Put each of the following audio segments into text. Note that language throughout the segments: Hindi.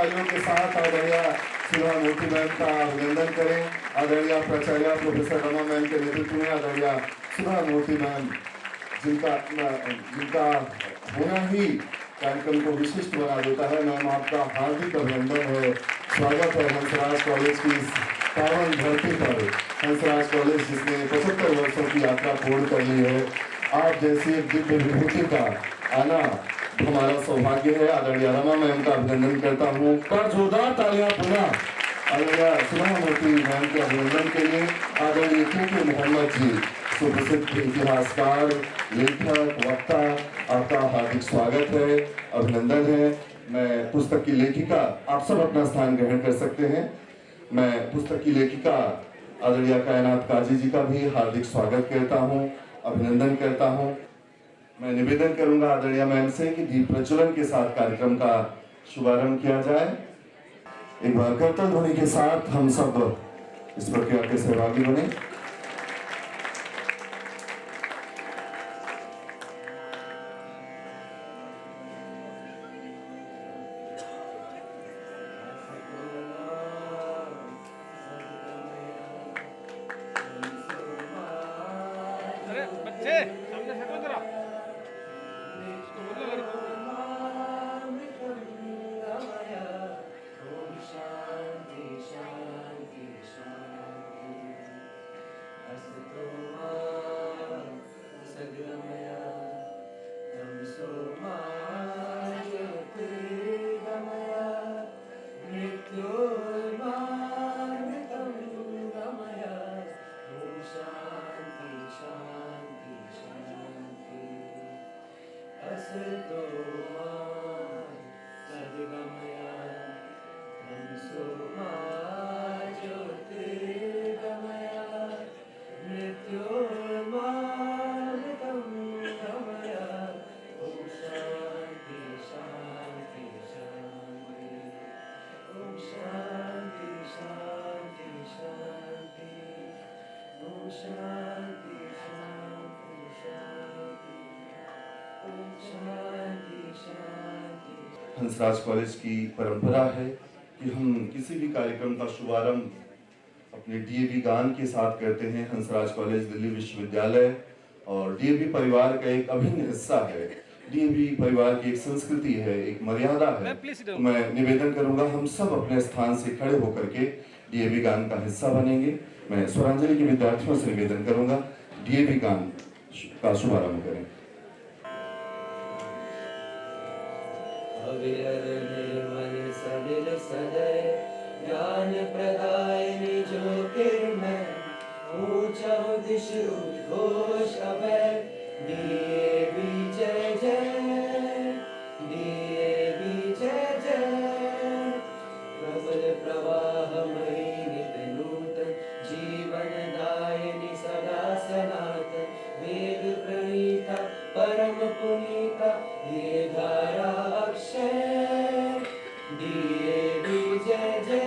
तालियों के साथ आदरणीय सुधा मूर्ति मैम का अभिनंदन करें। आदरणीय प्राचार्य प्रोफेसर रमा मैम के नेतृत्व में आदरणीय सुधा मूर्ति मैम जिनका होना ही कार्यक्रम को विशिष्ट बना देता है। मैम आपका हार्दिक अभिनंदन है, स्वागत है हंसराज कॉलेज की इस पावन धरती पर। हंसराज कॉलेज जिसने 75 वर्षों की यात्रा पूर्ण कर ली है, आप जैसी एक दिव्य विभूति का आना हमारा सौभाग्य है। आदरणीय रमा मैम का अभिनंदन करता हूँ। पर जोरदार तालियां पुनः आदरणीय सुधा मूर्ति मैम के अभिनंदन के लिए। आदरणीय के मोहम्मद जी, सुप्रसिद्ध इतिहासकार, लेखक, वक्ता, आपका हार्दिक स्वागत है, अभिनंदन है। मैं पुस्तक की लेखिका, आप सब अपना स्थान ग्रहण कर सकते हैं। मैं पुस्तक की लेखिका आदरणीय कायनात काजी जी का भी हार्दिक स्वागत करता हूँ, अभिनंदन करता हूँ। मैं निवेदन करूंगा आदरणीय मैम से कि दीप प्रज्वलन के साथ कार्यक्रम का शुभारंभ किया जाए। एक बार करतल ध्वनि के साथ हम सब इस प्रक्रिया के सहभागी बने। हंसराज कॉलेज की परंपरा है कि हम किसी भी कार्यक्रम का शुभारंभ अपने डीएवी गान के साथ करते हैं। हंसराज कॉलेज दिल्ली विश्वविद्यालय और डीएवी परिवार का एक अभिन्न हिस्सा है। डीएवी परिवार की एक संस्कृति है, एक मर्यादा है। तो मैं निवेदन करूंगा हम सब अपने स्थान से खड़े होकर के डीएवी गान का हिस्सा बनेंगे। मैं स्वरांजलि के विद्यार्थियों से निवेदन करूंगा डीएवी गान का शुभारंभ करें। निर्मल सलिल सदय ज्ञान प्रदायिनी ज्योतिर्मय ऊंचा दिश उद्घोष अभय डीएवी जय जय डीएवी जय जय प्रबल प्रवाहमयी नित नूतन जीवन दायिनी सदा सनातन वेद प्रणीता परम पुनीता ये धारा अक्षय डीएवी जय जय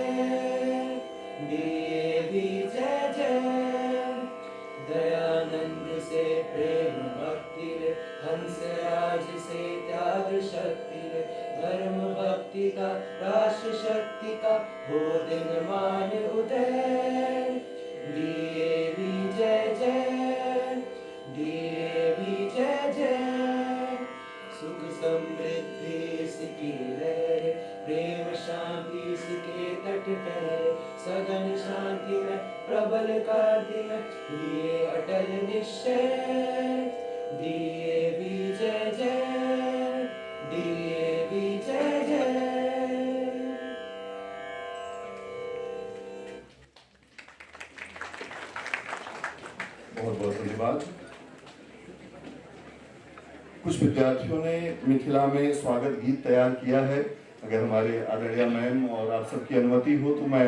डीएवी जय जय दयानंद से प्रेम भक्ति रे हंसराज से त्याग शक्ति रे धर्म भक्ति का राष्ट्र शक्ति का हो दिन मान उदय डीएवी जय जय डीएवी जय जय सुख समृद्धि इसकी लहर प्रेम शांति इसके तट ठहरे सघन शांति में प्रबल कांति में लिए अटल निश्चय डीएवी जय जय डीएवी जय जय। बहुत बहुत धन्यवाद। कुछ विद्यार्थियों ने मिथिला में स्वागत गीत तैयार किया है। अगर हमारे आदरणीय मैम और आप सबकी अनुमति हो तो मैं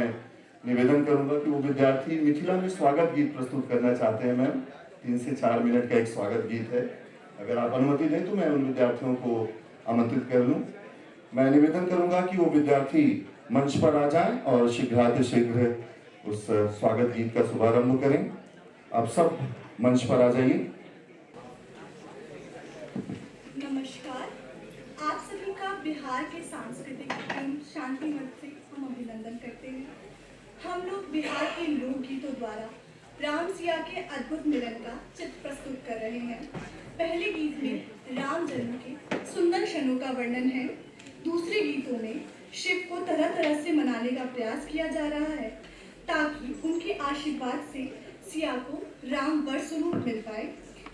निवेदन करूंगा कि वो विद्यार्थी मिथिला में स्वागत गीत प्रस्तुत करना चाहते हैं। मैम 3 से 4 मिनट का एक स्वागत गीत है। अगर आप अनुमति दें तो मैं उन विद्यार्थियों को आमंत्रित कर लूं। मैं निवेदन करूंगा कि वो विद्यार्थी मंच पर आ जाएं और शीघ्रातिशीघ्र उस स्वागत गीत का शुभारंभ करें। आप सब मंच पर आ जाइए। नमस्कार, आप सभी का बिहार के सांस्कृतिक एवं शांति मन से हम अभिनंदन करते हैं। हम लोग बिहार के लोकगीतों द्वारा राम सिया के अद्भुत मिलन का चित्र प्रस्तुत कर रहे हैं। पहले गीत में राम जन्म के सुंदर क्षणों का वर्णन है। दूसरे गीतों में शिव को तरह तरह से मनाने का प्रयास किया जा रहा है ताकि उनके आशीर्वाद से सिया को राम वर स्वरूप मिल पाए।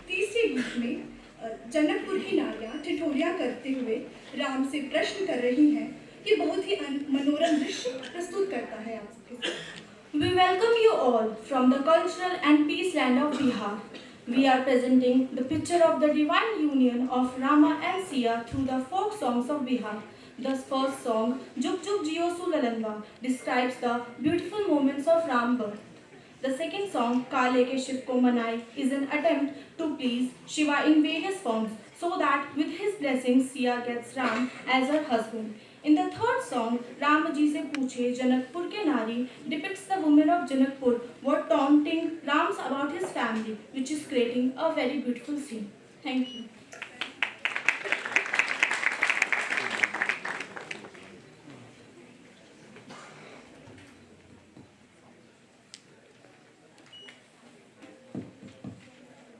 तीसरे गीत में जनकपुर की नारियां ठिठोलियां करते हुए राम से प्रश्न कर रही हैं कि बहुत ही मनोरम दृश्य प्रस्तुत करता है आपके साथ। We welcome you all from the cultural and peace land of Bihar. We are presenting the picture of the divine union of Rama and Siya through the folk songs of Bihar. The first song, Juk Juk Jio Su Lalanwa, describes the beautiful moments of Ram birth. The second song, Kale Ke Shiv Ko Manai, is an attempt to please Shiva in various forms so that with his blessings Siya gets Ram as her husband. In the third song, Ram Ji se Pooche Janakpur ke Nari depicts the women of Janakpur were taunting Rams about his family, which is creating a very beautiful scene. Thank you.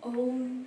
Om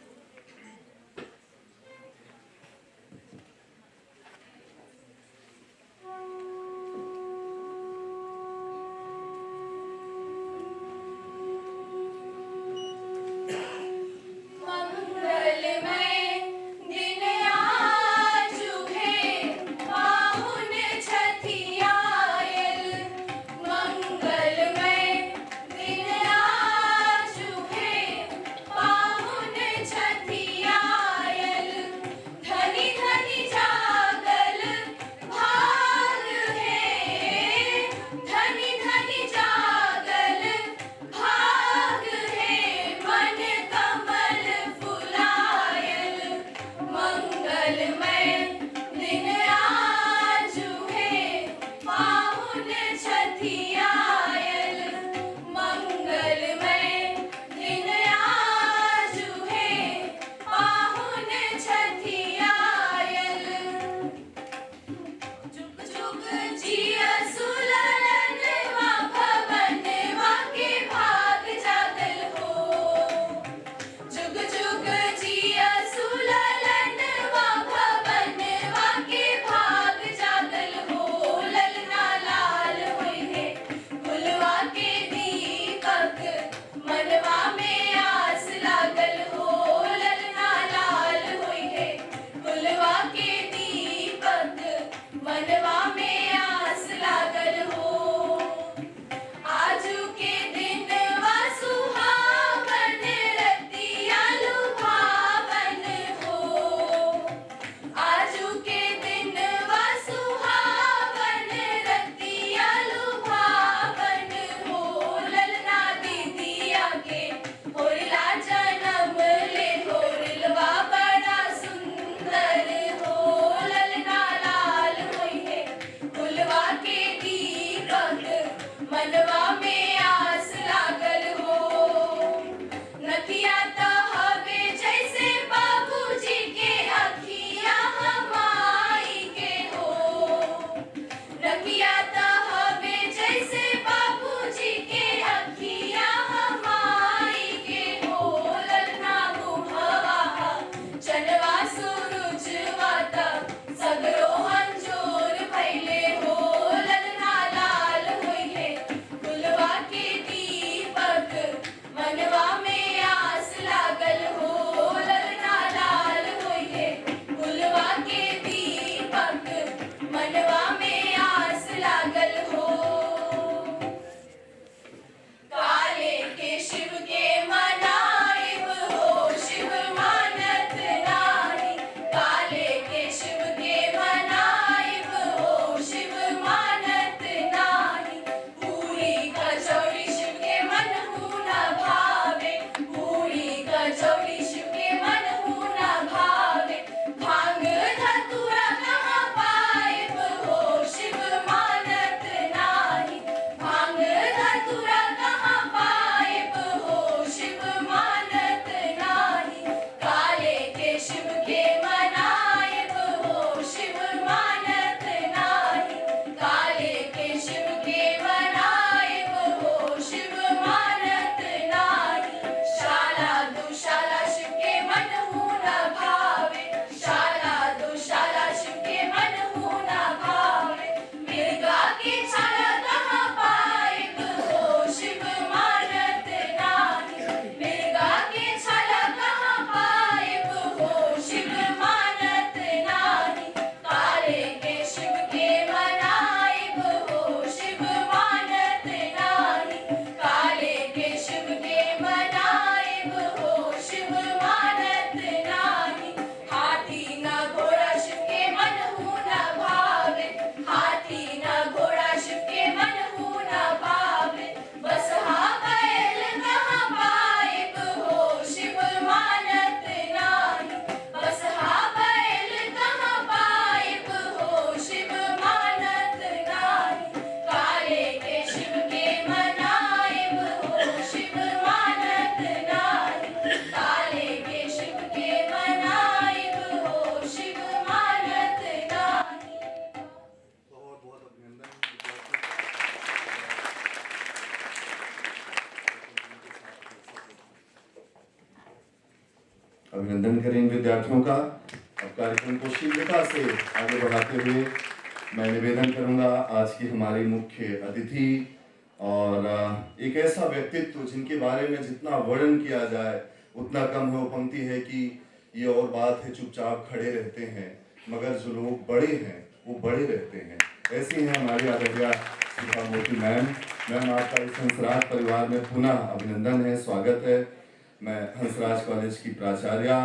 अभिनंदन करेंगे विद्यार्थियों का। अब कार्यक्रम को शीघ्रता से आगे बढ़ाते हुए मैं निवेदन करूंगा आज की हमारी मुख्य अतिथि और एक ऐसा व्यक्तित्व जिनके बारे में जितना वर्णन किया जाए उतना कम है। वो पंक्ति है कि ये और बात है चुपचाप खड़े रहते हैं मगर जो लोग बड़े हैं वो बड़े रहते हैं। ऐसी हैं हमारी आदरणीय सुधा मूर्ति मैम। मैम आपका इस हंसराज परिवार में पुनः अभिनंदन है, स्वागत है। मैं हंसराज कॉलेज की प्राचार्य,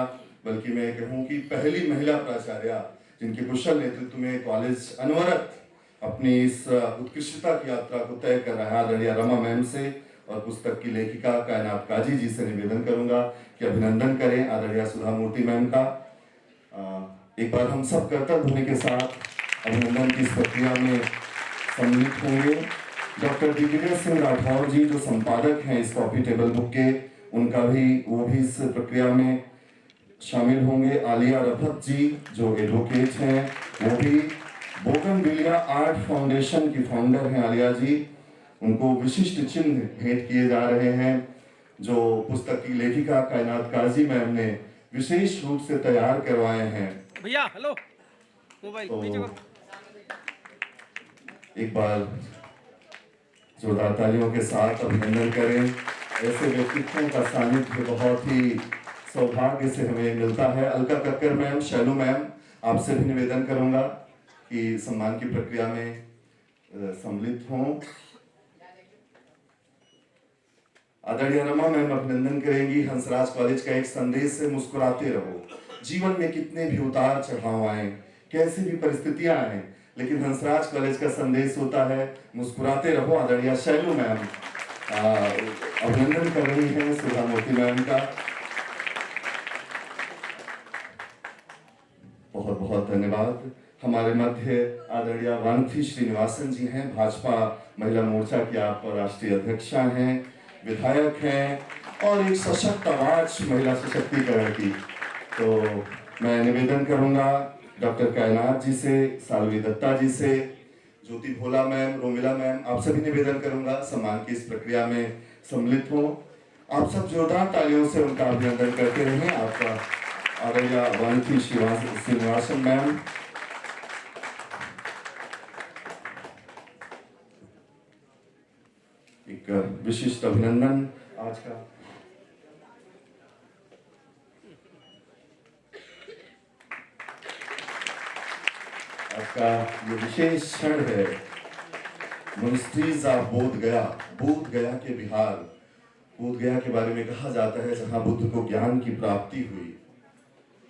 बल्कि मैं कहूँ कि पहली महिला प्राचार्य जिनके कुशल नेतृत्व में कॉलेज अनवरत अपनी इस उत्कृष्टता की यात्रा को तय कर रहा है, आदरणीय रमा मैम से और पुस्तक की लेखिका कायनात काजी जी से निवेदन करूंगा कि अभिनंदन करें आदरणीय सुधा मूर्ति मैम का। एक बार हम सब कर्तव्य होने के साथ अभिनंदन की इस प्रक्रिया में सम्मिलित होंगे। डॉक्टर दिग्विजय सिंह राठौर जी जो संपादक हैं इस कॉपी टेबल बुक के, उनका भी वो भी इस प्रक्रिया में शामिल होंगे। आलिया रफत जी जो एडवोकेट हैं, वो भी बोगनविलिया आर्ट फाउंडेशन की फाउंडर हैं आलिया जी, उनको विशिष्ट चिन्ह भेंट किए जा रहे हैं जो पुस्तक की लेखिका कायनात काजी मैम ने विशेष रूप से तैयार करवाए हैं। भैया हेलो मोबाइल तो नीचे करो। एक बार जोरदार तालियों के साथ अभिनंदन करें। ऐसे व्यक्तित्वों का सानिध्य बहुत ही सौभाग्य से हमें मिलता है। अलका कक्कर मैम, शैलू मैम, आपसे भी निवेदन करूंगा कि सम्मान की प्रक्रिया में सम्मिलित हों। आदरणीय रमा मैम अभिनंदन करेंगी। हंसराज कॉलेज का एक संदेश है, मुस्कुराते रहो। जीवन में कितने भी उतार चढ़ाव आए, कैसी भी परिस्थितियां आए, लेकिन हंसराज कॉलेज का संदेश होता है मुस्कुराते रहो। आदरणीय शैलू मैम अभिनंदन कर रही हैं सुधा मूर्ति मैम का। बहुत बहुत धन्यवाद। हमारे मध्य आदरणीय वानथी श्रीनिवासन जी हैं, भाजपा महिला मोर्चा की आप राष्ट्रीय अध्यक्षा हैं, विधायक हैं और एक सशक्त आवाज महिला सशक्तिकरण की। तो मैं निवेदन करूंगा डॉक्टर कायनात जी से, सालवी दत्ता जी से, ज्योति भोला मैम, रोमिला मैम, आप सभी निवेदन करूंगा सम्मान की इस प्रक्रिया में सम्मिलित हो। आप सब जोरदार तालियों से उनका अभिनंदन करते रहें। आपका आदरणीय वानथी श्रीनिवासन मैम, एक विशिष्ट अभिनंदन आज का। आज का ये विशेष क्षण है मोनेस्ट्रीज ऑफ बोध गया, बोध गया के बिहार। बोध गया के बारे में कहा जाता है जहां बुद्ध को ज्ञान की प्राप्ति हुई।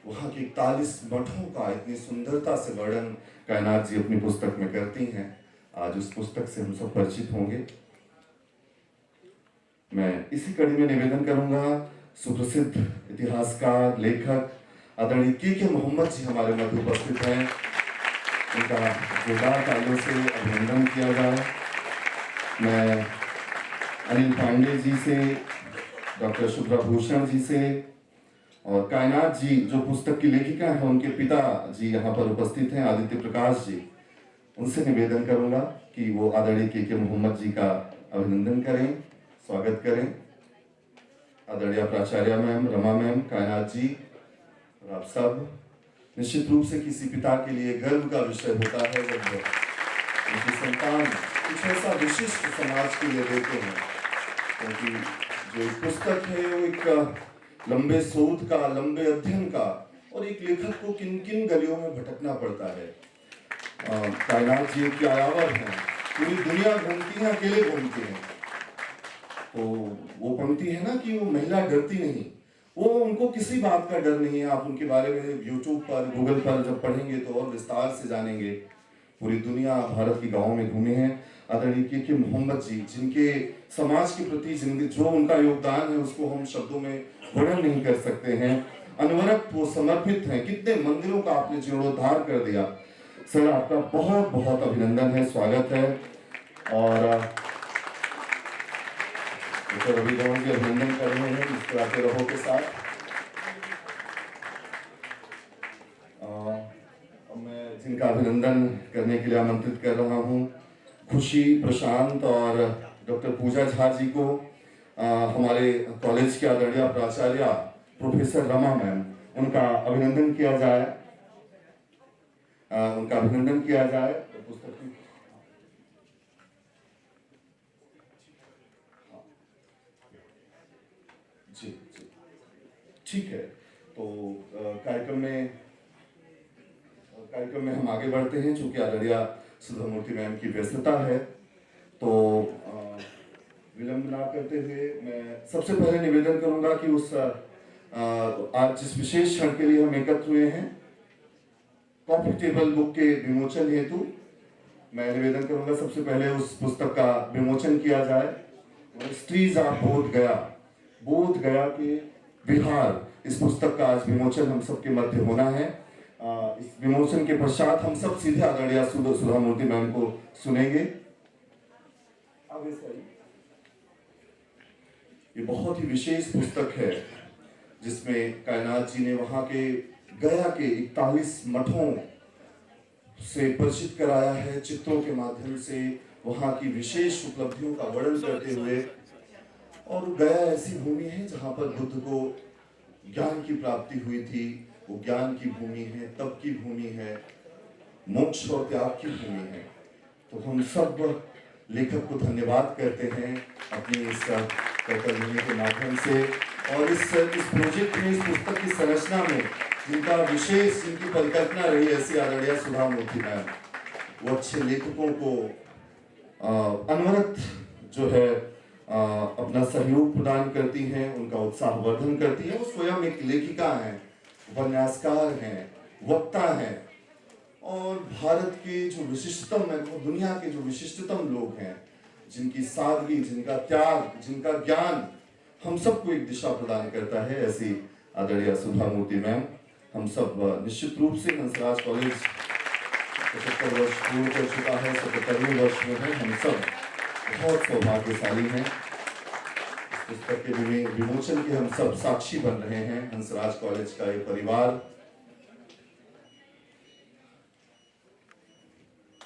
वहां के 41 मठों का इतनी सुंदरता से वर्णन कायनात जी अपनी पुस्तक में करती हैं। आज उस पुस्तक से हम सब परिचित होंगे। मैं इसी कड़ी में निवेदन करूंगा सुप्रसिद्ध इतिहासकार, लेखक आदरणीय के मोहम्मद जी हमारे मध्य उपस्थित हैं। उनका जोरदार तालियों से अभिनंदन किया जाए। मैं अनिल पांडे जी से, डॉक्टर शुभ्रा भूषण जी से और कायनात जी जो पुस्तक की लेखिका हैं, उनके पिता जी यहाँ पर उपस्थित हैं, आदित्य प्रकाश जी, उनसे निवेदन करूंगा कि वो आदरणीय के मोहम्मद जी का अभिनंदन करें, स्वागत करें। आदरणीय प्राचार्य मैम, रमा मैम, कायनात जी और आप सब, निश्चित रूप से किसी पिता के लिए गर्व का विषय होता है जब उनकी संतान कुछ ऐसा विशिष्ट समाज के लिए देते हैं, क्योंकि जो एक पुस्तक है वो एक लंबे शोध का, लंबे अध्ययन का, और एक लेखक को किन किन गलियों में भटकना पड़ता है। कायनात जी एक आयावर हैं, पूरी दुनिया घूमती है, अकेले घूमती हैं। तो वो पंक्ति है ना कि वो महिला डरती नहीं, वो उनको किसी बात का डर नहीं है। आप उनके बारे में यूट्यूब पर, गूगल पर जब पढ़ेंगे तो और विस्तार से जानेंगे। पूरी दुनिया, भारत के गांवों में घूमे हैं। आदरणीय के मोहम्मद जी, जिनके समाज के प्रति जो उनका योगदान है उसको हम शब्दों में वर्णन नहीं कर सकते हैं। अनवरत वो समर्पित हैं, कितने मंदिरों का आपने जीर्णोद्धार कर दिया। सर आपका बहुत बहुत अभिनंदन है, स्वागत है। और रवि गौड़ जी अभिनंदन कर रहे हैं मुस्कुराते रहो के साथ। मैं जिनका अभिनंदन करने के लिए आमंत्रित कर रहा हूँ, खुशी, प्रशांत और डॉक्टर पूजा झा जी को, हमारे कॉलेज के आदरणीय प्राचार्य प्रोफेसर रमा मैम, उनका अभिनंदन किया जाए। उनका अभिनंदन किया जाए। तो पुस्तक की जी जी ठीक है। तो कार्यक्रम में हम आगे बढ़ते हैं, चूंकि आदरणीय सुधा मूर्ति मैम की व्यस्तता है, तो विलंब ना करते हुए मैं सबसे पहले निवेदन करूंगा कि आज जिस विशेष क्षण के लिए हम एकत्र हुए हैं, कॉफी टेबल बुक के विमोचन हेतु, मैं निवेदन करूंगा सबसे पहले उस पुस्तक का विमोचन किया जाए। स्त्रीज ऑफ बोध गया के बिहार, इस पुस्तक का आज विमोचन हम सबके मध्य होना है। इस विमोचन के पश्चात हम सब सीधे आदरणीय सुधा मूर्ति मैम को सुनेंगे। आगे से ये बहुत ही विशेष पुस्तक है, जिसमें कायनात जी ने वहां के गया के 41 मठों से परिचित कराया है, चित्रों के माध्यम से वहां की विशेष उपलब्धियों का वर्णन करते हुए। और गया ऐसी भूमि है जहां पर बुद्ध को ज्ञान की प्राप्ति हुई थी। वो ज्ञान की भूमि है, तप की भूमि है, मोक्ष और त्याग की भूमि है। तो हम सब लेखक को धन्यवाद करते हैं अपनी इस कर्तव्य के माध्यम से। और इस प्रोजेक्ट में, इस पुस्तक की संरचना में जिनकी परिकल्पना रही, ऐसी आदरणीय सुधा मूर्ति मैम, वो अच्छे लेखकों को अनवरत जो है अपना सहयोग प्रदान करती हैं, उनका उत्साहवर्धन करती हैं। वो स्वयं एक लेखिका हैं, उपन्यासकार हैं, वक्ता हैं, और भारत के जो विशिष्टतम, दुनिया के जो विशिष्टतम लोग हैं, जिनकी सादगी, जिनका त्याग, जिनका ज्ञान हम सबको एक दिशा प्रदान करता है, ऐसी आदरणीय सुधा मूर्ति मैम। हम सब निश्चित रूप से हंसराज कॉलेज 75 वर्ष पूर्ण कर चुका है, 77वें वर्ष में है। हम सब बहुत सौभाग्यशाली हैं। इस पुस्तक के विमोचन के हम सब साक्षी बन रहे हैं, हंसराज कॉलेज का ये परिवार।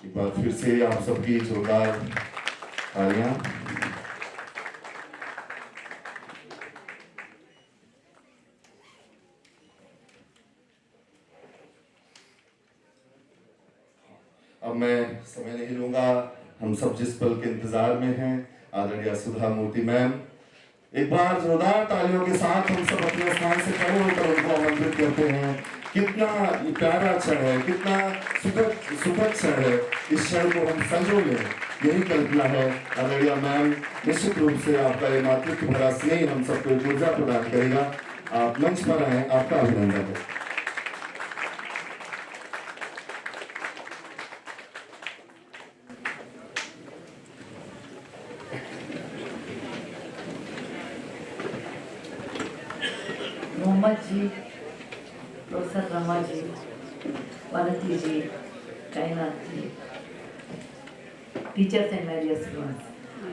एक बार फिर से आप सबकी जोरदार तालियां। अब मैं समय नहीं लूंगा, हम सब जिस पल के इंतजार में हैं, आदरणीय सुधा मूर्ति मैम, एक बार जोरदार तालियों के साथ हम सब अपने स्थान से खड़े होकर उनको आमंत्रित करते हैं। कितना प्यारा क्षण है, कितना सुखद क्षण है, इस क्षण को हम संजो लें, यही कल्पना है। आदरणीय मैम, निश्चित रूप से आपका ये मातृत्व भरा स्नेह हम सबको एक ऊर्जा प्रदान करेगा। आप मंच पर आए, आपका अभिनंदन है। मोहम्मद जी, प्रोफेसर रमा जी, वानती जी, कायनात जी, teachers and my dear students.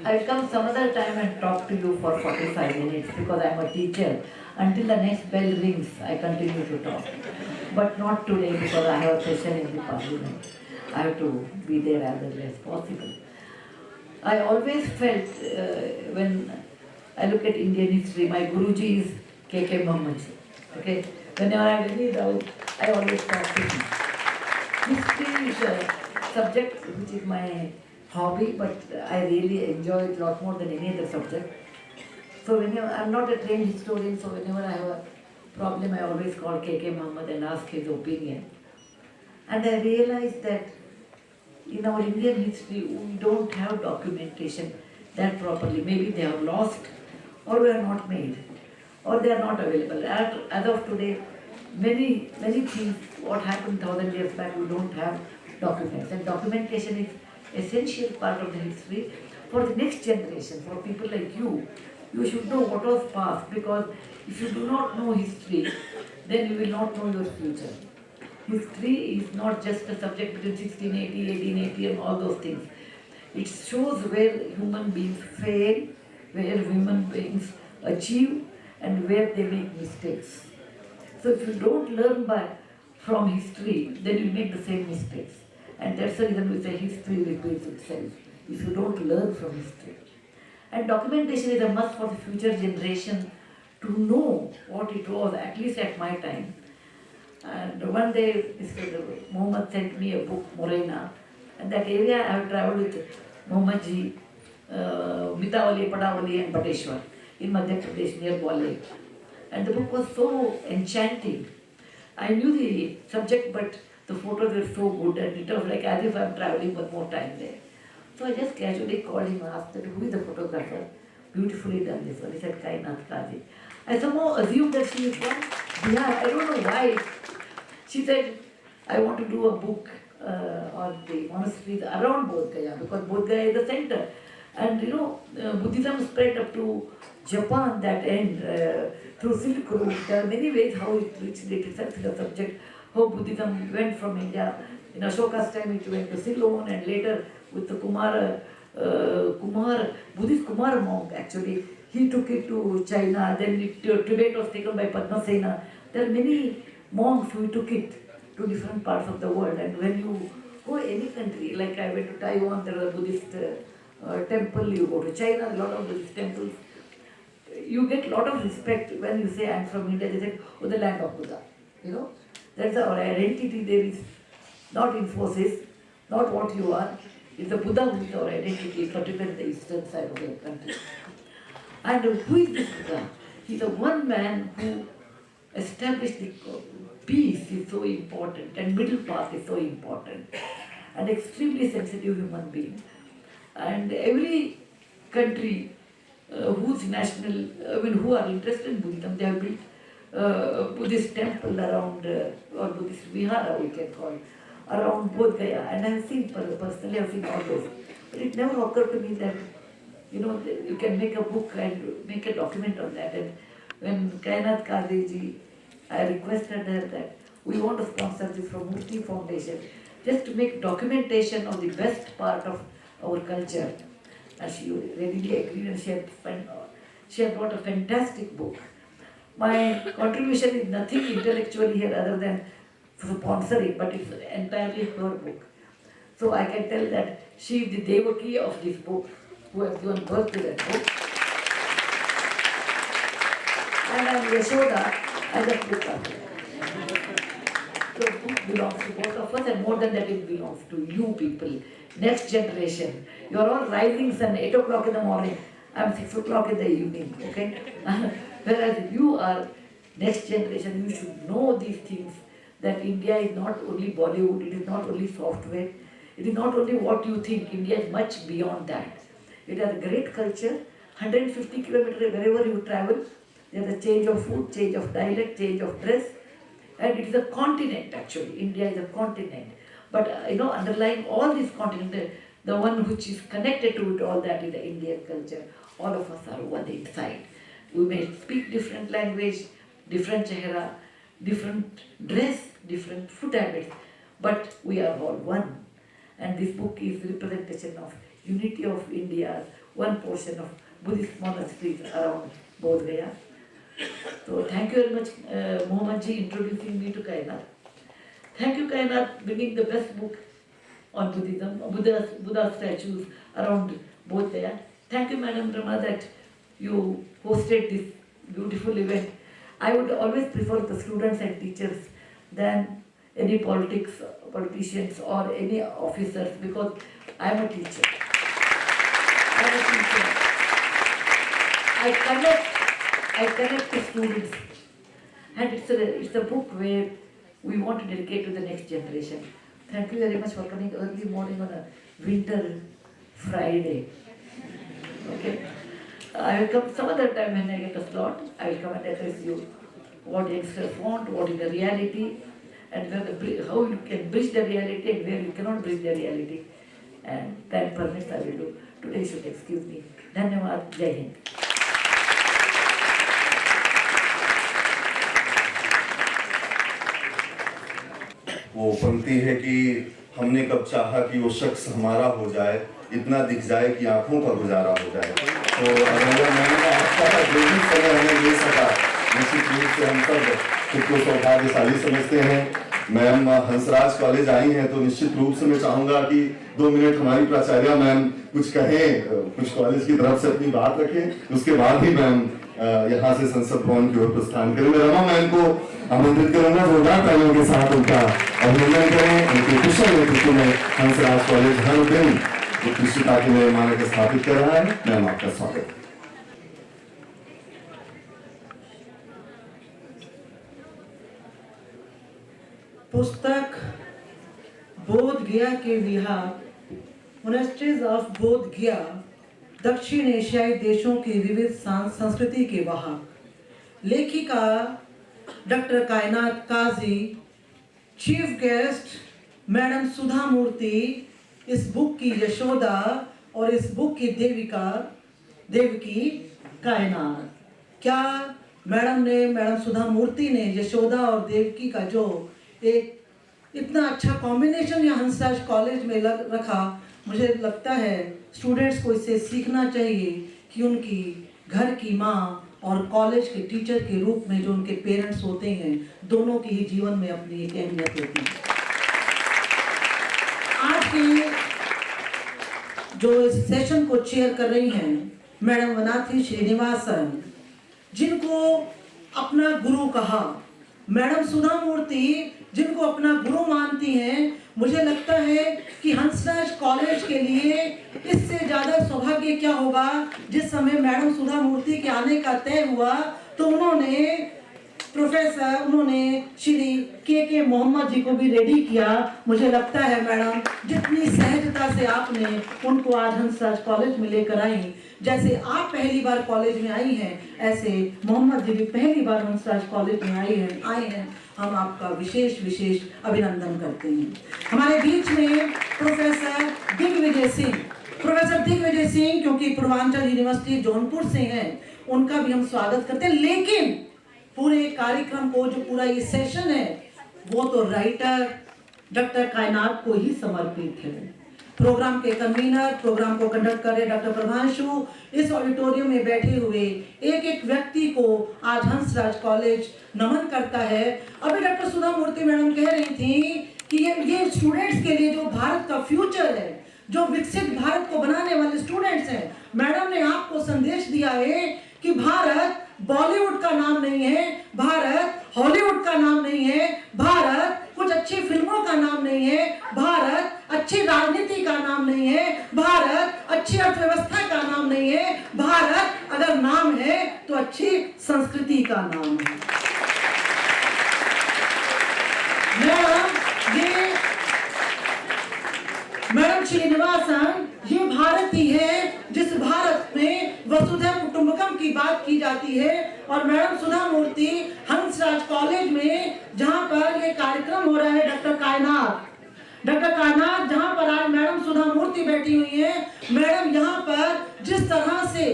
I will come some other time and talk to you for 45 minutes because I am a teacher. Until the next bell rings, I continue to talk. But not today because I have a session in the parliament. I have to be there as early as possible. I always felt when I look at Indian history, my Guruji is K.K. Mohammed. Okay? Whenever I have any doubt, I always talk to him. History is a subject which is my hobby, but I really enjoy it a lot more than any other subject. So whenever, I'm not a trained historian, so whenever I have a problem, I always call K.K. Mohammed and ask his opinion. And I realized that in our Indian history, we don't have documentation that properly. Maybe they are lost, or we are not made, or they are not available. As of today, many things, what happened 1000 years back, we don't have documents. And documentation is essential part of the history for the next generation, for people like you. You should know what was past, because if you do not know history, then you will not know your future. History is not just a subject between 1680, 1880 and all those things. It shows where human beings fail, where human beings achieve, and where they make mistakes. So if you don't learn from history, then you make the same mistakes. And that's the reason we say history repeats itself, if you don't learn from history. And documentation is a must for the future generation to know what it was, at least at my time. And one day, Mr. Mohammed sent me a book, Morena, and that area I have travelled with Mohammed ji, Mitawali, Padawali and Bateshwar in Madhya Pradesh near Gwalior. And the book was so enchanting. I knew the subject, but the photos were so good, and it was like as if I am travelling one more time there. So I just casually called him and asked that who is the photographer? Beautifully done this one. He said, Kainath Kazi. I somehow assumed that she is from Bihar. I don't know why. She said, I want to do a book on the monasteries around Bodh Gaya, because Bodh Gaya is the center. And you know, Buddhism spread up to Japan, that end, through Silk Road. There are many ways how it reached it. It's a subject, how Buddhism went from India. In Ashoka's time, it went to Ceylon, and later with the Buddhist Kumar monk, actually, he took it to China. Then Tibet was taken by Padmasena. There are many monks who took it to different parts of the world. And when you go any country, like I went to Taiwan, there was a Buddhist temple. You go to China, a lot of Buddhist temples. You get a lot of respect when you say, I'm from India. They say, oh, the land of Buddha. You know, that's our identity. There is not Infosys, not what you are. It's the Buddha who is our identity, particularly the eastern side of the country. And who is this Buddha? He's the one man who established the peace is so important, and middle path is so important, and extremely sensitive human being. And every country whose who are interested in Buddhism, they have built Buddhist temple around, or Buddhist vihara we can call it, around Bodh Gaya. And I have seen, personally I have seen all those. But it never occurred to me that, you know, you can make a book and make a document on that. And when Kainath Kazi ji, I requested her that we want to sponsor this from Murti Foundation, just to make documentation of the best part of our culture. And she readily agreed, and she had brought a fantastic book. My contribution is nothing intellectually here other than sponsoring, but it's entirely her book. So I can tell that she is the Devaki of this book, who has given birth to that book. And I am Yashoda as a book author. So the book belongs to both of us, and more than that, it belongs to you people, next generation. You are all rising sun, 8 o'clock in the morning. I am 6 o'clock in the evening, okay? Whereas you are next generation, you should know these things, that India is not only Bollywood, it is not only software, it is not only what you think. India is much beyond that. It has a great culture, 150 kilometers wherever you travel. There is a change of food, change of dialect, change of dress, and it is a continent actually. India is a continent. But you know, underlying all these continents, the one which is connected to it all, that is the Indian culture. All of us are one inside. We may speak different language, different chehra, different dress, different food habits, but we are all one. And this book is representation of unity of India, one portion of Buddhist monasteries around Bodh Gaya. So thank you very much, Mohammed ji, introducing me to Kainath. Thank you, Kainath, bringing the best book on Buddhism, Buddha statues around Bodh Gaya. Thank you, Madam Rama, that you hosted this beautiful event. I would always prefer the students and teachers than any politicians or any officers, because I am a teacher. I connect the students, and it's a book where we want to dedicate to the next generation. Thank you very much for coming early morning on a winter Friday. Okay, I will come some other time when I get a slot. I will come and address you what youngsters want, what is the reality, and how you can bridge the reality and where you cannot bridge the reality. And time permits, I will do. Today you should excuse me. Dhanyavad, Jai Hind. वो पंक्ति है कि हमने कब चाहा कि वो शख्स हमारा हो जाए, इतना दिख जाए कि आंखों का गुजारा हो जाए। तो अगर मैंने आपका जो भी समय हमें मिल सका, निश्चित रूप से हम सब खुद को सौभाग्यशाली समझते हैं। मैम हंसराज कॉलेज आई हैं, तो निश्चित रूप से मैं चाहूँगा कि 2 मिनट हमारी प्राचार्य मैम कुछ कहें, कुछ कॉलेज की तरफ से अपनी बात रखें, उसके बाद ही मैम यहाँ से संसद भवन की ओर प्रस्थान करें। मैं रमा मैम को आमंत्रित करूंगा, जोरदार तालियों के साथ उनका अभिनंदन करें। उनके कुशल नेतृत्व में हंसराज कॉलेज हर दिन उत्कृष्टता के नए मानक स्थापित कर रहा है। मैम आपका स्वागत। पुस्तक बोध गया के विहार मोनेस्ट्रीज ऑफ बोध गया दक्षिण एशियाई देशों की विविध संस्कृति के वाहक, लेखिका डॉक्टर कायनात काजी, चीफ गेस्ट मैडम सुधा मूर्ति, इस बुक की यशोदा और इस बुक की देवकी कायनात। क्या मैडम सुधा मूर्ति ने यशोदा और देवकी का जो एक इतना अच्छा कॉम्बिनेशन यहाँ हंसराज कॉलेज में रखा, मुझे लगता है स्टूडेंट्स को इससे सीखना चाहिए कि उनकी घर की माँ और कॉलेज के टीचर के रूप में जो उनके पेरेंट्स होते हैं, दोनों की ही जीवन में अपनी एक अहमियत होती है। आज के जो इस सेशन को चेयर कर रही हैं मैडम वनाथी श्रीनिवासन, जिनको अपना गुरु कहा, मैडम सुधा मूर्ति जिनको अपना गुरु मानती हैं, मुझे लगता है कि हंसराज कॉलेज के लिए इससे ज़्यादा सौभाग्य क्या होगा। जिस समय मैडम सुधा मूर्ति के आने का तय हुआ तो उन्होंने श्री के मोहम्मद जी को भी रेडी किया। मुझे लगता है मैडम जितनी सहजता से आपने उनको आज हंसराज कॉलेज में लेकर आई, जैसे आप पहली बार कॉलेज में आई हैं, ऐसे मोहम्मद जी भी पहली बार हंसराज कॉलेज में आए हैं। हम आपका विशेष अभिनंदन करते हैं। हमारे बीच में प्रोफेसर दिग्विजय सिंह क्योंकि पूर्वांचल यूनिवर्सिटी जौनपुर से हैं, उनका भी हम स्वागत करते हैं। लेकिन पूरे कार्यक्रम को जो पूरा ये सेशन है वो तो राइटर डॉक्टर कायनात को ही समर्पित है। प्रोग्राम के कन्वीनर, प्रोग्राम को कंडक्ट कर रहे डॉक्टर प्रभांशु, इस ऑडिटोरियम में बैठे हुए एक एक व्यक्ति को आज हंसराज कॉलेज नमन करता है। अभी डॉक्टर सुधा मूर्ति मैडम कह रही थी कि ये स्टूडेंट्स के लिए जो भारत का फ्यूचर है, जो विकसित भारत को बनाने वाले स्टूडेंट्स हैं, मैडम ने आपको संदेश दिया है कि भारत बॉलीवुड का नाम नहीं है, भारत हॉलीवुड का नाम नहीं है, भारत कुछ अच्छी फिल्मों का नाम नहीं है, भारत अच्छी राजनीति का नाम नहीं है, भारत अच्छी अर्थव्यवस्था का नाम नहीं है, भारत अगर नाम है तो अच्छी संस्कृति का नाम है। मैडम श्रीनिवासन, ये भारत ही है जिस भारत में वसुधैव कुटुंबकम की बात की जाती है। और मैडम सुधा मूर्ति हंसराज कॉलेज में जहाँ पर ये कार्यक्रम हो रहा है, डॉक्टर कायनात जहाँ पर आज मैडम सुधा मूर्ति बैठी हुई है, मैडम यहाँ पर जिस तरह से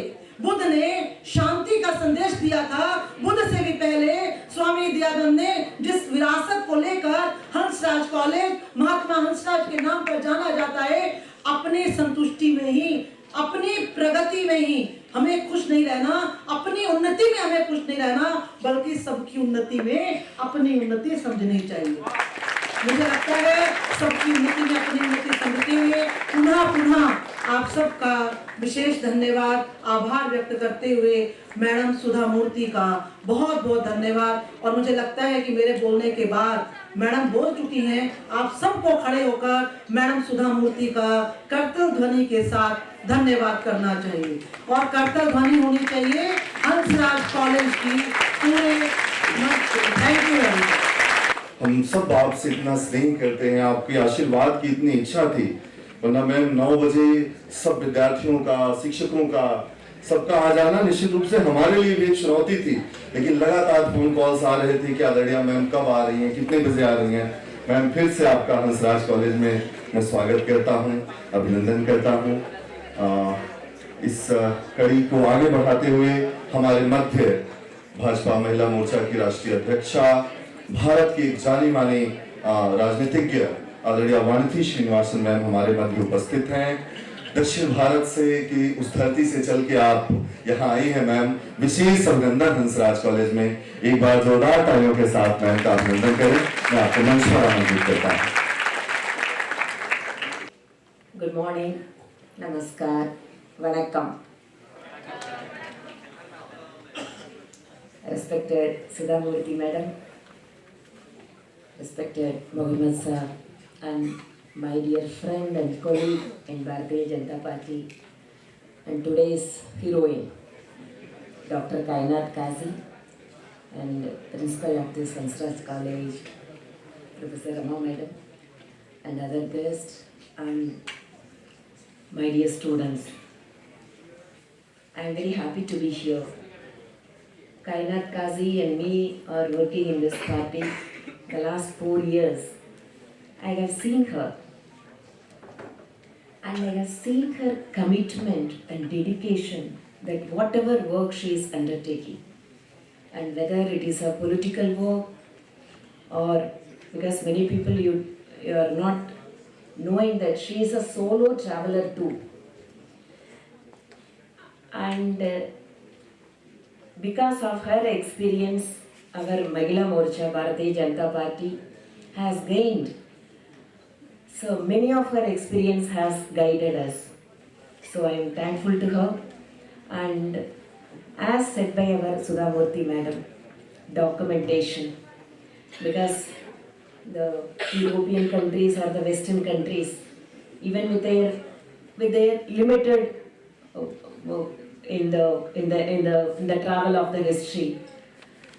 बुद्ध ने शांति का संदेश दिया था, बुद्ध से भी पहले स्वामी दयानंद ने जिस विरासत को लेकर हंसराज कॉलेज महात्मा हंसराज के नाम पर जाना जाता है, अपनी संतुष्टि में ही, अपनी प्रगति में ही हमें खुश नहीं रहना, अपनी उन्नति में हमें खुश नहीं रहना, बल्कि सबकी उन्नति में अपनी उन्नति समझनी चाहिए। मुझे लगता है सबकी उन्नति में अपनी उन्नति समझते हुए पुनः आप सबका विशेष धन्यवाद, आभार व्यक्त करते हुए मैडम सुधा मूर्ति का बहुत बहुत धन्यवाद। और मुझे लगता है कि मेरे बोलने के बाद मैडम बोल चुकी हैं, आप सबको खड़े होकर मैडम सुधा मूर्ति का करतल ध्वनि के साथ धन्यवाद करना चाहिए। और करतल ध्वनि होनी चाहिए हंसराज कॉलेज की पूरे। Thank you very much. हम सब आपसे इतना स्नेह करते हैं, आपके आशीर्वाद की इतनी इच्छा थी, वरना मैम 9 बजे सब विद्यार्थियों का, शिक्षकों का, सबका आ जाना निश्चित रूप से हमारे लिए भी एक चुनौती थी। लेकिन लगातार फोन कॉल्स आ रहे थे कि आदरणीय मैम कब आ रही हैं, कितने बजे आ रही हैं। मैम फिर से आपका हंसराज कॉलेज में मैं स्वागत करता हूँ, अभिनंदन करता हूँ। इस कड़ी को आगे बढ़ाते हुए हमारे मध्य भाजपा महिला मोर्चा की राष्ट्रीय अध्यक्षा, भारत की एक जानी मानी राजनीतिज्ञ आदरणीय वानथी श्रीनिवासन मैम हमारे मध्य उपस्थित हैं। दक्षिण भारत से की उस धरती से चल के आप यहाँ आई हैं मैम, विशेष अभिनंदन हंसराज कॉलेज में। एक बार जोरदार तालियों के साथ मैम का अभिनंदन करें। मैं आपको मंच पर आमंत्रित करता हूँ। गुड मॉर्निंग, नमस्कार, वणक्कम। respected Sudha Murthy Madam, respected Mohammed Sir, and my dear friend and colleague in Bharatiya Janata Party, and today's heroine, Dr. Kainat Kazi, and principal of this Hansraj College, Professor Rama Madam, and other guests, and my dear students. I am very happy to be here. Kainat Kazi and me are working in this party the last 4 years. I have seen her, and I have seen her commitment and dedication that whatever work she is undertaking, and whether it is a political work or because many people you are not knowing that she is a solo traveler too. And because of her experience, our Mahila Morcha Bharatiya Janata Party has gained. So many of her experience has guided us. So I am thankful to her. And as said by our Sudha Murthy Madam, documentation. Because the European countries or the Western countries, even with their limited in the travel of the history,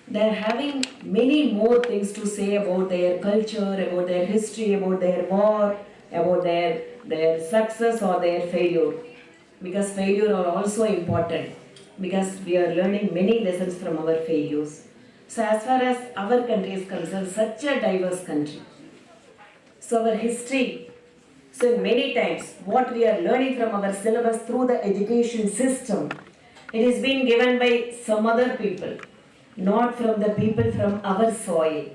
they are having many more things to say about their culture, about their history, about their war, about their success or their failure. Because failure are also important, because we are learning many lessons from our failures. So as far as our country is concerned, such a diverse country. So our history, so many times what we are learning from our syllabus through the education system, it is being given by some other people, not from the people from our soil.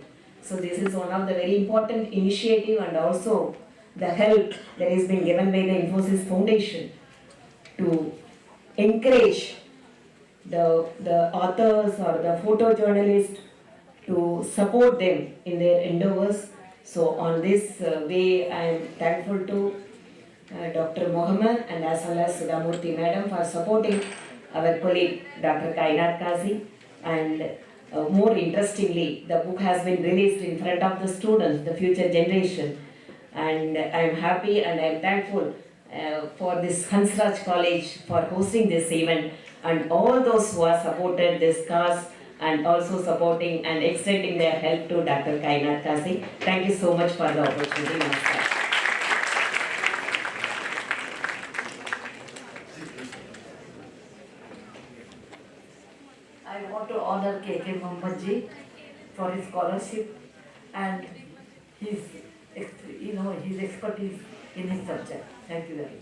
So this is one of the very important initiative, and also the help that is being given by the Infosys Foundation to encourage the authors or the photojournalists to support them in their endeavors. So on this way, I am thankful to Dr. Mohammed and as well as Sudha Murthy Madam for supporting our colleague Dr. Kainat Kazi. And more interestingly, the book has been released in front of the students, the future generation. And I am happy and I am thankful for this Hansraj College for hosting this event, and all those who have supported this cause and also supporting and extending their help to Dr. Kainat Kazi. Thank you so much for the opportunity. Namaskar. I want to honor K.K. Mohammed ji for his scholarship and his expertise in his subject. Thank you very much.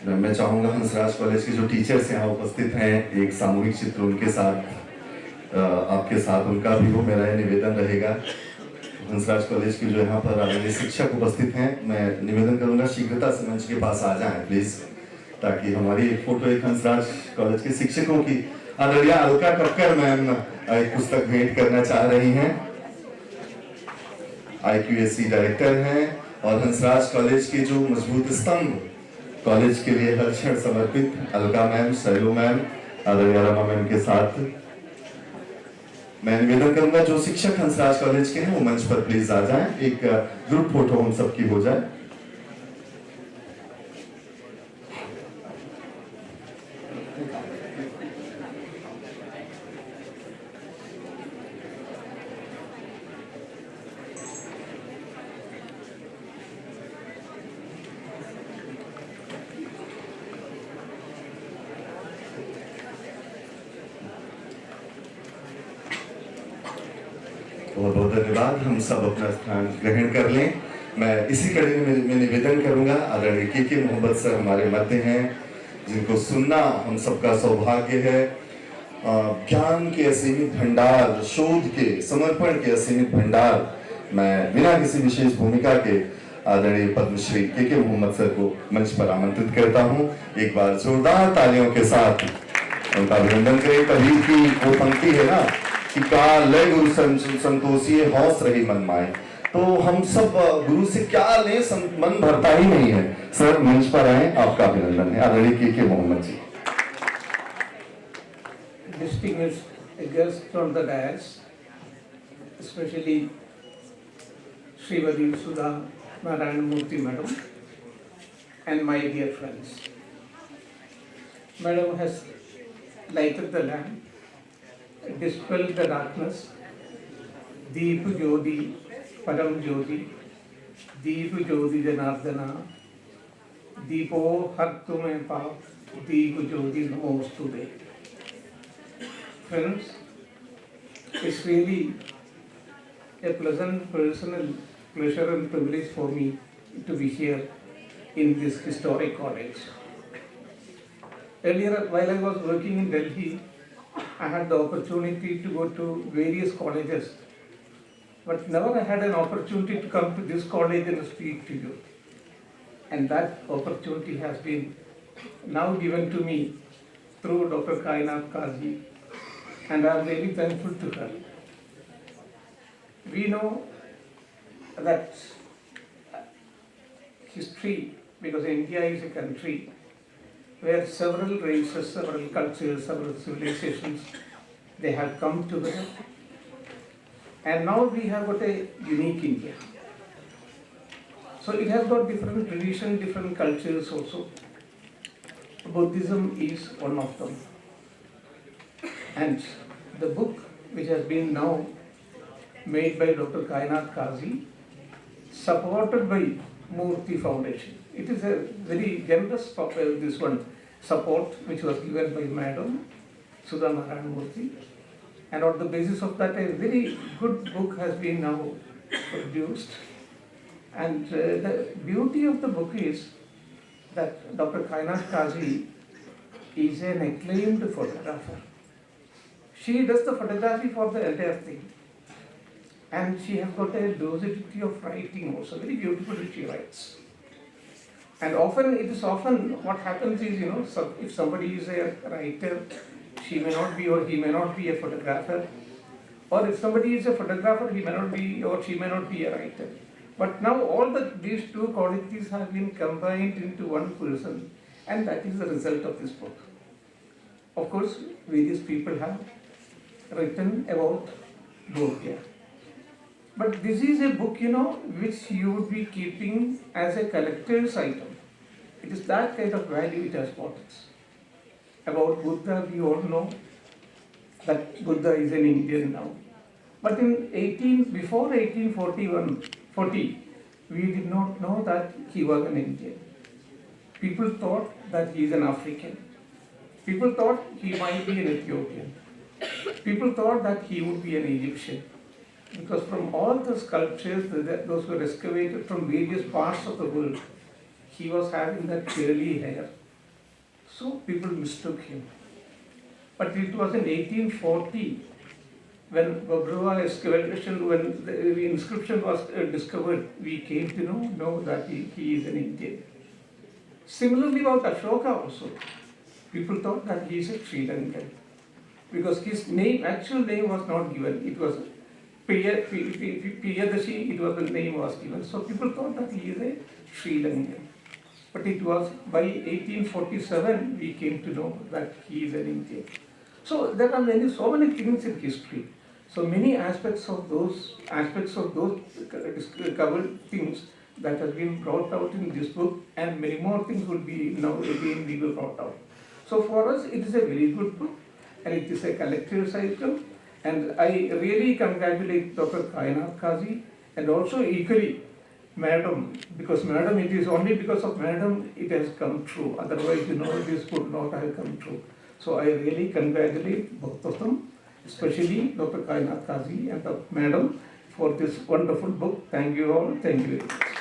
मैं चाहूँगा हंसराज कॉलेज के जो टीचर्स यहाँ उपस्थित हैं, एक सामूहिक चित्र उनके साथ आपके साथ उनका भी हो, मेरा ये निवेदन रहेगा। हंसराज कॉलेज के जो यहाँ पर आदरणीय शिक्षक उपस्थित हैं, मैं निवेदन करूँगा शीघ्रता से मंच के पास आ जाएं प्लीज, ताकि हमारी एक फोटो एक हंसराज कॉलेज के शिक्षकों की आदरणीय अलका कक्कर मैम एक पुस्तक भेंट करना चाह रही हैं। IQAC डायरेक्टर हैं और हंसराज कॉलेज के जो मजबूत स्तंभ, कॉलेज के लिए हर क्षण समर्पित अलका मैम, शैलू मैम, आदरणीय रमा मैम के साथ मैं निवेदन करूंगा जो शिक्षक हंसराज कॉलेज के हैं वो मंच पर प्लीज आ जाएं, एक ग्रुप फोटो हम सबकी हो जाए। बहुत बहुत धन्यवाद। हम सब अपना स्थान ग्रहण कर लें। मैं इसी कड़ी में मैं निवेदन करूंगा, आदरणीय के मोहम्मद सर हमारे मध्य हैं, जिनको सुनना हम सबका सौभाग्य है। ज्ञान के असीमित भंडार, शोध के, समर्पण के असीमित भंडार, मैं बिना किसी विशेष भूमिका के आदरणीय पद्मश्री के मोहम्मद सर को मंच पर आमंत्रित करता हूं। एक बार जोरदार तालियों के साथ उनका अभिनंदन करें। कबीर की वो पंक्ति है ना कि का लय गुरु संतोषी हौस रही मन माए। तो हम सब गुरु से क्या लें, मन भरता ही नहीं है। सर मंच पर आए, आपका अभिनंदन है। आदरणीय के मोहम्मद जी। Distinguished guests on the dais, especially Srimati Sudha Narayanamurthy Madam and my dear friends. Madam has lighted the lamp, dispelled the darkness. Deep Jyoti, Param Jyoti, Deep Jyoti Janardana, Deepo Har Tume Paap, Deep Jyoti Namostude. Friends, it's really a pleasant personal pleasure and privilege for me to be here in this historic college. Earlier, while I was working in Delhi, I had the opportunity to go to various colleges, but never I had an opportunity to come to this college and speak to you. And that opportunity has been now given to me through Dr. Kainat Kazi, and I am really thankful to her. We know that history, because India is a country where several races, several cultures, several civilizations, they have come together. And now we have got a unique India. So it has got different traditions, different cultures also. Buddhism is one of them. And the book which has been now made by Dr. Kainat Kazi, supported by Murthy Foundation. It is a very generous support which was given by Madam Sudha Narayanamurthy. And on the basis of that, a very good book has been now produced. And the beauty of the book is that Dr. Kainat Kazi is an acclaimed photographer. She does the photography for the entire thing. And she has got a lucidity of writing also, very beautifully she writes. And often what happens is, if somebody is a writer, she may not be or he may not be a photographer. Or if somebody is a photographer, he may not be or she may not be a writer. But now these two qualities have been combined into one person, and that is the result of this book. Of course, various people have written about Bodhya. But this is a book, which you would be keeping as a collector's item. It is that kind of value it has got. About Buddha, we all know that Buddha is an Indian now. But before 1840, we did not know that he was an Indian. People thought that he is an African. People thought he might be an Ethiopian. People thought that he would be an Egyptian. Because from all the sculptures, those were excavated from various parts of the world, he was having that curly hair. So people mistook him. But it was in 1840 when Babruwa excavation, when the inscription was discovered, we came to know that he is an Indian. Similarly about Ashoka also, people thought that he is a Sri Lankan. Because his actual name was not given. It was Priyadashi, the name was given. So people thought that he is a Sri Lankan. But it was by 1847 we came to know that he is an Indian. So there are so many things in history. So many aspects of those covered things that have been brought out in this book, and many more things will be now again we will brought out. So for us, it is a very good book, and it is a collector's item. And I really congratulate Dr. Kainat Kazi, and also equally Madam, because Madam, it is only because of Madam it has come true. Otherwise, this could not have come true. So I really congratulate both of them, especially Dr. Kainat Kazi and Madam, for this wonderful book. Thank you all. Thank you very much.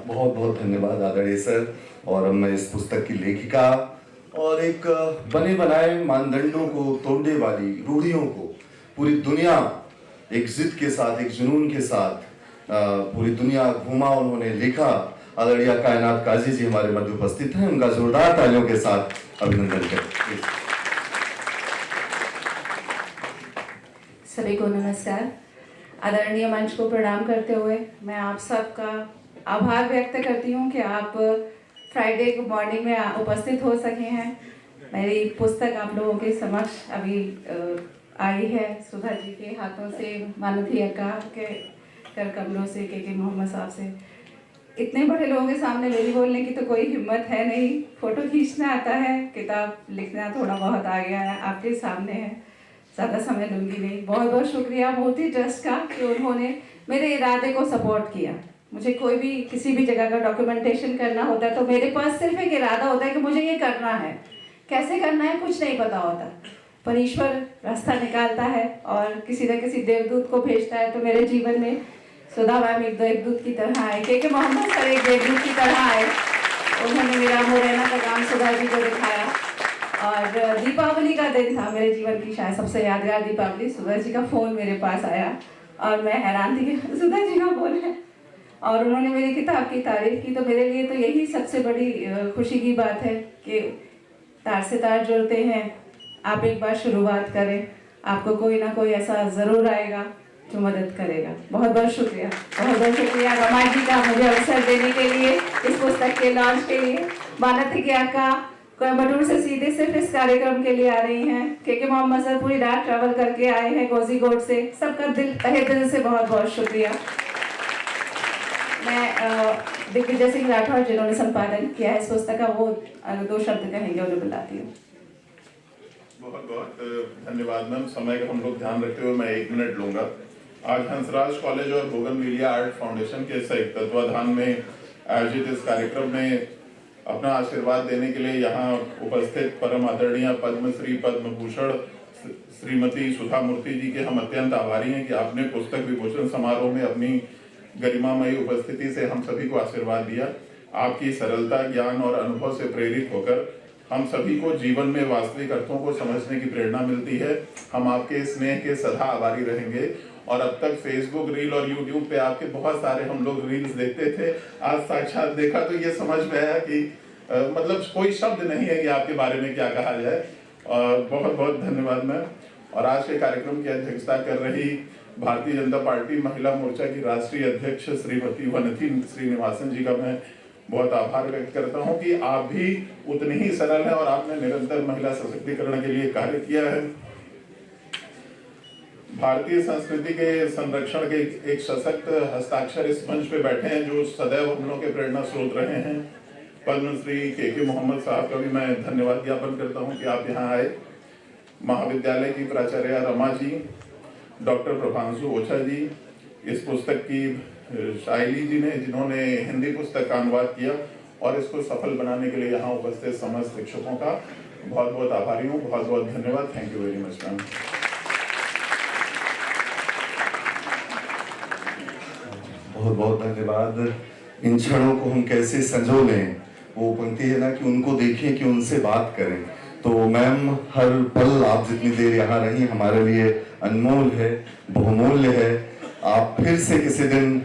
बहुत बहुत धन्यवाद आदरणीय सर। और अब मैं इस पुस्तक की लेखिका और एक बने बनाए मानदंडों को तोड़ने वाली रूढ़ियों को पूरी दुनिया एक जिद के साथ, एक जुनून के साथ पूरी दुनिया घूमा, उन्होंने लिखा। आदरणीय कायनात काजी जी हमारे मध्य उपस्थित हैं, उनका जोरदार तालियों के साथ अभिनंदन करें। सभी को नमस्कार। आदरणीय मंच को प्रणाम करते हुए मैं आप सबका आभार व्यक्त करती हूँ कि आप फ्राइडे को मॉर्निंग में उपस्थित हो सके हैं। मेरी पुस्तक आप लोगों के समक्ष अभी आई है सुधा जी के हाथों से, मानती अक्का के कर कमलों से, के मोहम्मद साहब से। इतने बड़े लोगों के सामने मेरी बोलने की तो कोई हिम्मत है नहीं, फ़ोटो खींचना आता है, किताब लिखना थोड़ा बहुत आ गया है, आपके सामने है, ज़्यादा समय लूँगी नहीं। बहुत बहुत शुक्रिया मोती ट्रस्ट का कि उन्होंने मेरे इरादे को सपोर्ट किया। मुझे कोई भी किसी भी जगह का डॉक्यूमेंटेशन करना होता है तो मेरे पास सिर्फ एक इरादा होता है कि मुझे ये करना है, कैसे करना है कुछ नहीं पता होता, पर ईश्वर रास्ता निकालता है और किसी न किसी देवदूत को भेजता है। तो मेरे जीवन में सुधा मैम एक देवदूत की तरह आए, के मोहम्मद सर एक देवदूत की तरह आए। उन्होंने मेरा मुरैना का काम सुधा जी को दिखाया। और दीपावली का दिन था मेरे जीवन की शायद सबसे यादगार दीपावली। सुधा जी का फ़ोन मेरे पास आया और मैं हैरान थी कि सुधा जी का फ़ोन है, और उन्होंने मेरी किताब की तारीफ़ की। तो मेरे लिए तो यही सबसे बड़ी खुशी की बात है कि तार से तार जुड़ते हैं। आप एक बार शुरुआत करें, आपको कोई ना कोई ऐसा ज़रूर आएगा जो मदद करेगा। बहुत बहुत शुक्रिया, बहुत बहुत शुक्रिया रमा जी का मुझे अवसर देने के लिए, इस पुस्तक के लॉन्च के लिए। मानती की अक्का कोयम्बटूर से सीधे सिर्फ इस कार्यक्रम के लिए आ रही हैं। के मोहम्मद सर पूरी रात ट्रैवल करके आए हैं कोझीकोड से। सबका तहे दिल से बहुत बहुत शुक्रिया। मैं दिग्विजय सिंह राठौर जिन्होंने संपादन किया है इस पुस्तक का, वो 2 शब्द कहेंगे, उन्हें बुलाती हूँ। बहुत बहुत धन्यवाद मैम। समय का हम लोग ध्यान रखते हुए मैं 1 मिनट लूंगा। आज हंसराज कॉलेज और बोगनविलिया आर्ट फाउंडेशन के संयुक्त तत्वाधान में आयोजित इस कार्यक्रम में अपना आशीर्वाद देने के लिए यहाँ उपस्थित परम आदरणीय पद्मश्री पद्म भूषण श्रीमती सुधा मूर्ति जी के हम अत्यंत आभारी हैं कि आपने पुस्तक विमोचन समारोह में अपनी गरिमामयी उपस्थिति से हम सभी को आशीर्वाद दिया। आपकी सरलता, ज्ञान और अनुभव से प्रेरित होकर हम सभी को जीवन में वास्तविक अर्थों को समझने की प्रेरणा मिलती है। हम आपके स्नेह के सदा आभारी रहेंगे। और अब तक फेसबुक रील और यूट्यूब पे आपके बहुत सारे हम लोग रील्स देखते थे, आज साक्षात देखा तो ये समझ में आया कि मतलब कोई शब्द नहीं है कि आपके बारे में क्या कहा जाए। और बहुत बहुत धन्यवाद मैम। और आज के कार्यक्रम की अध्यक्षता कर रही भारतीय जनता पार्टी महिला मोर्चा की राष्ट्रीय अध्यक्ष श्रीमती वनथी श्रीनिवासन जी का मैं बहुत आभार व्यक्त करता हूं कि आप भी उतनी ही सरल हैं और आपने निरंतर महिला सशक्तिकरण के लिए कार्य किया है। भारतीय संस्कृति के संरक्षण के एक सशक्त हस्ताक्षर इस मंच पे बैठे हैं जो सदैव हम लोग के प्रेरणा स्रोत रहे हैं। पद्मश्री के मोहम्मद साहब का भी मैं धन्यवाद ज्ञापन करता हूं कि आप यहाँ आए। महाविद्यालय की प्राचार्य रमा जी, डॉक्टर प्रभांशु ओझा जी, इस पुस्तक की शाइली जी ने जिन्होंने हिंदी पुस्तक का अनुवाद किया, और इसको सफल बनाने के लिए यहाँ उपस्थित समस्त शिक्षकों का बहुत बहुत आभारी हूँ। बहुत बहुत धन्यवाद। Thank you very much ma'am. बहुत बहुत धन्यवाद। इन क्षणों को हम कैसे संजो लें, वो पंक्ति है ना कि उनको देखें कि उनसे बात करें। तो मैम हर पल आप जितनी देर यहाँ रही हमारे लिए अनमोल है, बहुमूल्य है। आप फिर से किसी दिन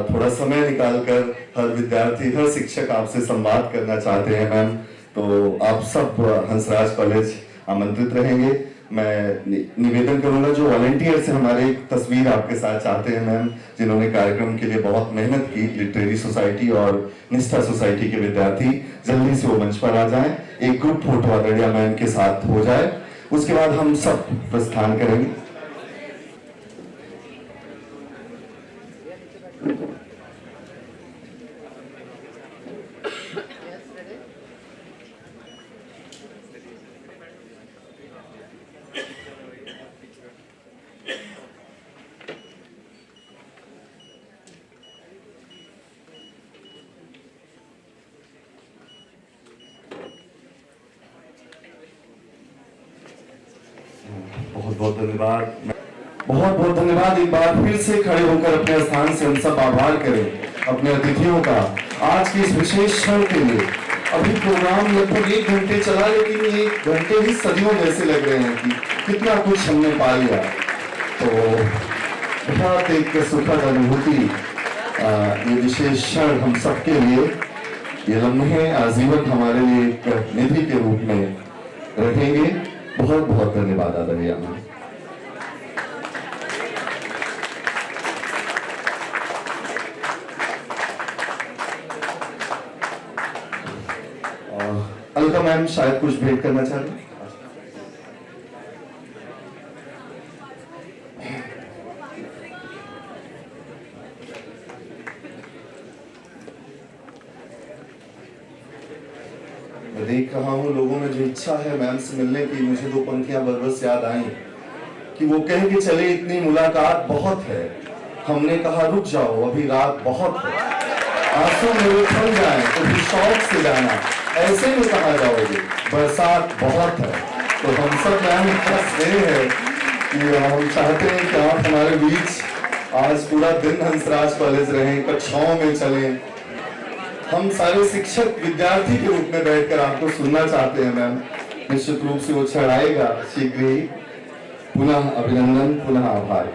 थोड़ा समय निकालकर हर विद्यार्थी, हर शिक्षक आपसे संवाद करना चाहते हैं मैम, तो आप सब हंसराज कॉलेज आमंत्रित रहेंगे। मैं निवेदन करूंगा जो वॉलंटियर्स हैं हमारे, एक तस्वीर आपके साथ चाहते हैं मैम, जिन्होंने कार्यक्रम के लिए बहुत मेहनत की। लिटरेरी सोसाइटी और निष्ठा सोसाइटी के विद्यार्थी जल्दी से वो मंच पर आ जाएं। एक ग्रुप फोटो आदरणीय मैम के साथ हो जाए, उसके बाद हम सब प्रस्थान करेंगे। बहुत धन्यवाद। बहुत बहुत धन्यवाद। एक बार फिर से खड़े होकर अपने स्थान से हम सब आभार करें अपने अतिथियों का आज की इस विशेष क्षण के लिए। अभी प्रोग्राम लगभग 1 घंटे चला, लेकिन ये घंटे ही सदियों जैसे लग रहे हैं कि कितना कुछ हमने पा लिया। तो बहुत एक सुखद अनुभूति, ये विशेष क्षण हम सबके लिए, ये लम्हे आजीवन हमारे लिए एक निधि के रूप में रहेंगे। बहुत बहुत धन्यवाद आदरणीय अम्मा। अलका मैम शायद कुछ भेंट करना चाह रही हैं। मैं देख रहा हूँ लोगों में जो इच्छा है मैम से मिलने की, मुझे 2 पंक्तियां बरबस याद आई कि वो कह के चले इतनी मुलाकात बहुत है, हमने कहा रुक जाओ अभी रात बहुत है, आंसू मेरे थम जाए तो भी शौक से जाना, ऐसे में कहा जाओगे बरसात बहुत है। तो हम सब मैम बस ये है कि हम चाहते हैं कि आप हमारे बीच आज पूरा दिन हंसराज कॉलेज रहें, कक्षाओं में चलें। हम सारे शिक्षक विद्यार्थी के रूप में बैठकर आपको सुनना चाहते हैं मैम। निश्चित रूप से वो छड़ाएगा शीघ्र ही। पुनः अभिनंदन, पुनः आभार।